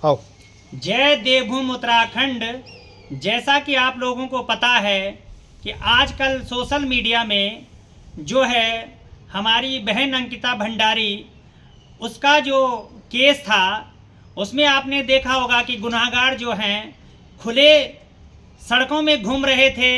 आओ। जय देवभूमि उत्तराखंड। जैसा कि आप लोगों को पता है कि आजकल सोशल मीडिया में जो है हमारी बहन अंकिता भंडारी, उसका जो केस था उसमें आपने देखा होगा कि गुनाहगार जो हैं खुले सड़कों में घूम रहे थे।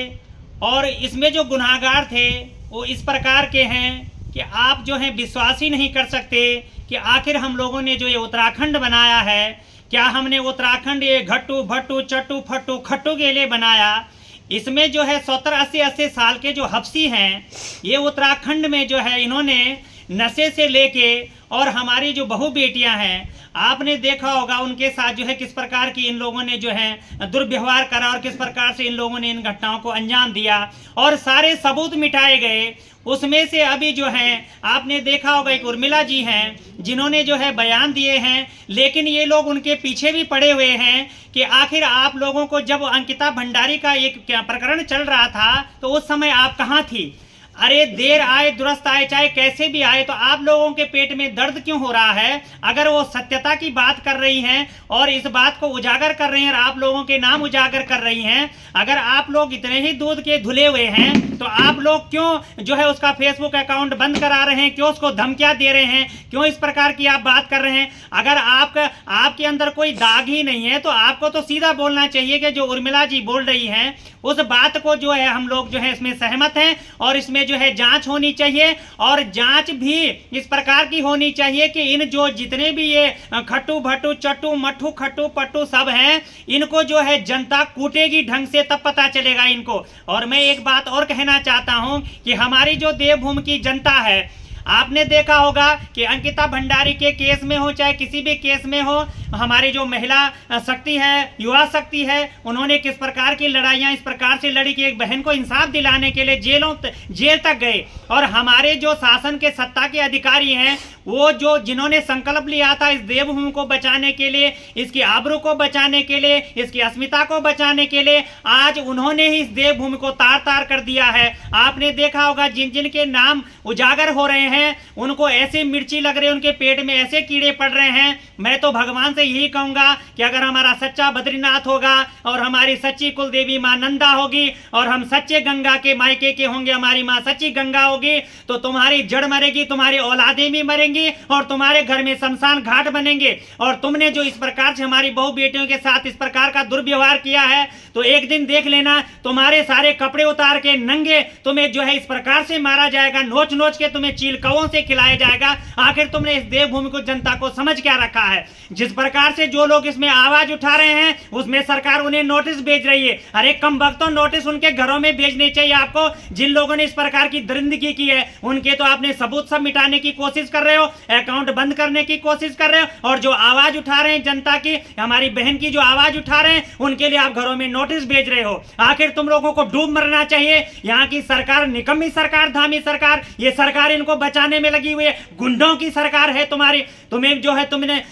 और इसमें जो गुनाहगार थे वो इस प्रकार के हैं कि आप जो हैं विश्वास ही नहीं कर सकते कि आखिर हम लोगों ने जो ये उत्तराखंड बनाया है, क्या हमने उत्तराखंड ये घट्टू भट्टू चट्टू फट्टू खट्टू के लिए बनाया। इसमें जो है 70-80 साल के जो हफ्सी हैं, ये उत्तराखंड में जो है इन्होंने नशे से लेके और हमारी जो बहू बेटियां हैं, आपने देखा होगा उनके साथ जो है किस प्रकार की इन लोगों ने जो है दुर्व्यवहार करा और किस प्रकार से इन लोगों ने इन घटनाओं को अंजाम दिया और सारे सबूत मिटाए गए। उसमें से अभी जो हैं आपने देखा होगा एक उर्मिला जी हैं जिन्होंने जो है बयान दिए हैं, लेकिन ये लोग उनके पीछे भी पड़े हुए हैं कि आखिर आप लोगों को जब अंकिता भंडारी का एक प्रकरण चल रहा था तो उस समय आप कहाँ थी। अरे देर आए दुरुस्त आए, चाहे कैसे भी आए, तो आप लोगों के पेट में दर्द क्यों हो रहा है। अगर वो सत्यता की बात कर रही हैं और इस बात को उजागर कर रही हैं और आप लोगों के नाम उजागर कर रही हैं, अगर आप लोग इतने ही दूध के धुले हुए हैं तो आप लोग क्यों जो है उसका फेसबुक अकाउंट बंद करा रहे हैं, क्यों उसको धमकियां दे रहे हैं, क्यों इस प्रकार की आप बात कर रहे हैं। अगर आपके अंदर कोई दाग ही नहीं है तो आपको तो सीधा बोलना चाहिए कि जो उर्मिला जी बोल रही हैं उस बात को जो है हम लोग जो है इसमें सहमत हैं और इसमें जो है जांच होनी चाहिए। और जांच भी इस प्रकार की होनी चाहिए कि इन जो जितने भी ये खट्टू भट्टू चट्टू मट्ठू खट्टू पट्टू सब हैं, इनको जो है जनता कूटेगी ढंग से, तब पता चलेगा इनको। और मैं एक बात और कहना चाहता हूं कि हमारी जो देवभूमि की जनता है, आपने देखा होगा कि अंकिता भंडारी के केस में हो चाहे किसी भी केस में हो, हमारी जो महिला शक्ति है, युवा शक्ति है, उन्होंने किस प्रकार की लड़ाइयाँ इस प्रकार से लड़ी कि एक बहन को इंसाफ दिलाने के लिए जेल तक गए। और हमारे जो शासन के सत्ता के अधिकारी हैं वो जो जिन्होंने संकल्प लिया था इस देवभूमि को बचाने के लिए, इसकी आबरू को बचाने के लिए, इसकी अस्मिता को बचाने के लिए, आज उन्होंने ही इस देवभूमि को तार तार कर दिया है। आपने देखा होगा जिन जिन के नाम उजागर हो रहे हैं उनको ऐसी मिर्ची लग रही है, उनके पेट में ऐसे कीड़े पड़ रहे हैं। मैं तो भगवान से यही कहूंगा कि अगर हमारा सच्चा बद्रीनाथ होगा और हमारी सच्ची कुल देवी मां नंदा होगी और हम सच्चे गंगा के मायके के होंगे, हमारी मां सच्ची गंगा होगी, तो तुम्हारी जड़ मरेगी, तुम्हारी औलादें भी मरेंगी और तुम्हारे घर में शमशान घाट बनेंगे। और तुमने जो इस प्रकार से हमारी बहु बेटियों के साथ इस प्रकार का दुर्व्यवहार किया है तो एक दिन देख लेना, तुम्हारे सारे कपड़े उतार के नंगे तुम्हें जो है इस प्रकार से मारा जाएगा, नोच नोच के तुम्हें चीलकौओं से खिलाया जाएगा। आखिर तुमने इस देवभूमि को जनता को समझ क्या रखा है। जिस प्रकार से जो लोग इसमें आवाज उठा रहे हैं उसमें सरकार उन्हें नोटिस भेज रही है। अरे कम वक्तों नोटिस उनके घरों में भेजने चाहिए आपको। जिन लोगों ने इस प्रकार की दरिंदगी की है उनके तो आपने सबूत सब मिटाने की कोशिश कर रहे हो, अकाउंट बंद करने की कोशिश कर रहे हो। और जो आवाज उठा रहे हैं जनता की, हमारी बहन की जो आवाज उठा रहे हैं उनके लिए आप घरों में नोटिस भेज रहे हो। आखिर तुम लोगों को डूब मरना चाहिए। यहाँ की सरकार निकम्मी सरकार, धामी सरकार, ये सरकार इनको बचाने में लगी हुई है। गुंडों की सरकार है तुम्हारी। तुम्हें जो है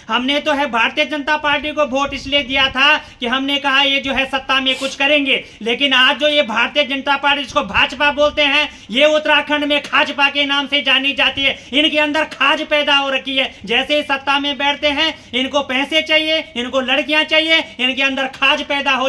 हमने तो है भारतीय जनता पार्टी को वोट इसलिए दिया था कि हमने कहा ये जो है सत्ता में कुछ करेंगे, लेकिन आज जो ये भारतीय जनता पार्टी जिसको भाजपा बोलते हैं, ये उत्तराखंड में खाजपा के नाम से जानी जाती है। इनके अंदर खाज पैदा हो रखी है। जैसे ही सत्ता में बैठते हैं इनको पैसे चाहिए, इनको लड़कियां चाहिए, इनके अंदर खाज पैदा हो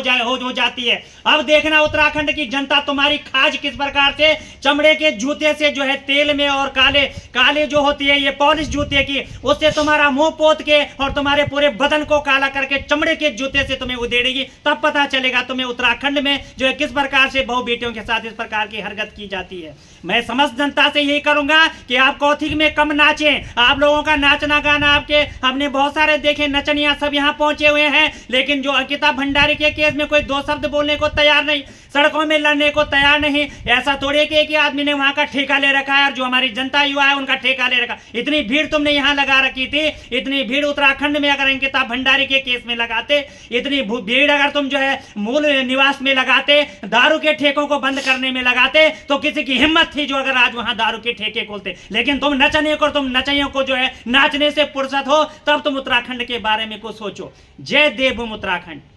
जाती है। अब देखना उत्तराखंड की जनता तुम्हारी खाज किस प्रकार से चमड़े के जूते से जो है तेल में और काले जो होती है ये पॉलिश जूते की, उससे तुम्हारा मुंह पोत के और तुम्हारे पूरे बदन को काला करके चमड़े के जूते से तुम्हें उधेड़ेगी। तब पता चलेगा तुम्हें उत्तराखंड में जो है किस प्रकार से बहु बेटियों के साथ इस प्रकार की हरकत की जाती है। मैं समस्त जनता से यही करूंगा कि आप कौथिक में कम नाचें। आप लोगों का नाचना गाना आपके हमने बहुत सारे देखे, नचनिया सब यहाँ पहुंचे हुए हैं, लेकिन जो अंकिता भंडारी के केस में कोई दो शब्द बोलने को तैयार नहीं, सड़कों में लड़ने को तैयार नहीं। ऐसा थोड़े कि एक ही आदमी ने वहां का ठेका ले रखा है और जो हमारी जनता युवा है उनका ठेका ले रखा। इतनी भीड़ तुमने यहाँ लगा रखी थी, इतनी भीड़ उत्तराखंड में अगर अंकिता भंडारी के केस में लगाते, इतनी भीड़ अगर तुम जो है मूल निवास में लगाते, दारू के ठेकों को बंद करने में लगाते, तो किसी की हिम्मत थी जो अगर आज वहां दारू के ठेके खोलते। लेकिन तुम नचने को, तुम नचनियों को जो है नाचने से फुर्सत हो, तब तुम उत्तराखंड के बारे में कुछ सोचो। जय देवभूमि उत्तराखंड।